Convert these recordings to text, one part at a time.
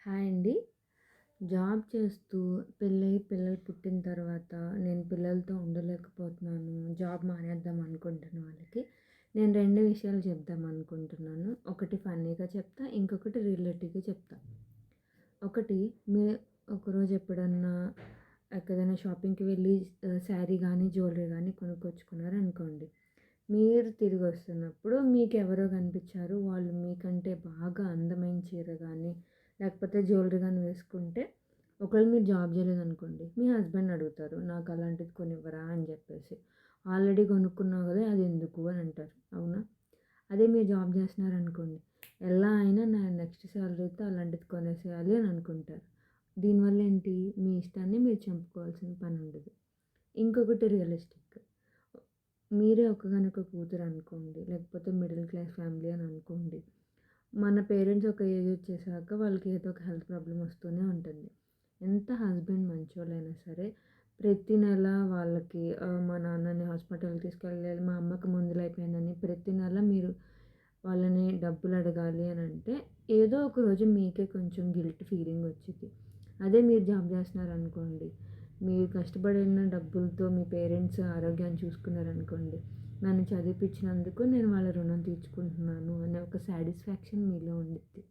Hi అండి. Job చేస్తూ పెళ్ళై పిల్లలు పుట్టిన తర్వాత నేను పిల్లలతో ఉండలేకపోతున్నాను. జాబ్ మానేద్దాం అనుకుంటున్న వాళ్ళకి నేను 2 విషయాలు చెప్దాం అనుకుంటున్నాను. ఒకటి ఫన్నీగా చెప్తా. ఇంకొకటి రిలేటివ్‌గా చెప్తా. ఒకటి మీ ఒకరోజు ఎప్పుడన్నా ఎక్కడైనా షాపింగ్‌కి వెళ్ళి శారీ గానీ, జ్యువెలరీ గానీ కొనుక్కొచ్చుకున్నారనుకోండి. మీరు తిరిగొస్తున్నప్పుడు మీకెవరో కనిపిచ్చారు. వాళ్ళు మీకంటే బాగా అందమైన చీర గానీ, లేకపోతే జ్యువెలరీ గానీ వేసుకుంటే, ఒకవేళ మీరు జాబ్ జేయలేదనుకోండి, మీ హస్బెండ్‌ని అడుగుతారు. నాకు అలాంటిది కొనివ్వరా అని జెప్పేసి. ఆల్రెడీ కొనుక్కున్నావు గదా! అదెందుకు అని అంటారు. అవునా? అదే మీరు జాబ్ జేస్తున్నారనుకోండి, ఎలా అయినా నా నెక్స్ట్ సాలరీతో అలాంటిది కొనేసేయాలి అని అనుకుంటారు. దీనివల్ల ఏంటి? మీ ఇష్టాన్ని మీరు చంపుకోవాల్సిన పనుండదు. ఇంకొకటి రియలిస్టిక్. మీరే ఒక్కగానొక కూతురనుకోండి, లేకపోతే మిడిల్ క్లాస్ ఫ్యామిలీ అని అనుకోండి. మన పేరెంట్స్ ఒక ఏజ్ వచ్చేసాక వాళ్ళకి ఏదో ఒక హెల్త్ ప్రాబ్లమ్ వస్తూనే ఉంటుంది. ఎంత హస్బెండ్ మంచోళ్ళైనా సరే, ప్రతి నెల వాళ్ళకి మా నాన్నని హాస్పిటల్‌కి తీసుకెళ్ళాలి, మా అమ్మకి మందులయిపోయిందని ప్రతి నెల మీరు వాళ్ళని డబ్బులు అడగాలి అనంటే, ఏదో ఒక రోజు మీకే కొంచెం గిల్ట్ ఫీలింగ్ వచ్చిద్ది. అదే మీరు జాబ్ చేస్తున్నారనుకోండి, మీరు కష్టపడిన డబ్బులతో మీ పేరెంట్స్ ఆరోగ్యాన్ని చూసుకున్నారనుకోండి, నన్ను చదివిపించినందుకు నేను వాళ్ళ రుణం తీర్చుకుంటున్నాను అనే ఒక సాటిస్ఫాక్షన్ మీలో ఉండిద్ది.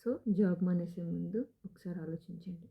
సో, జాబ్ మానేసే ముందు ఒకసారి ఆలోచించండి.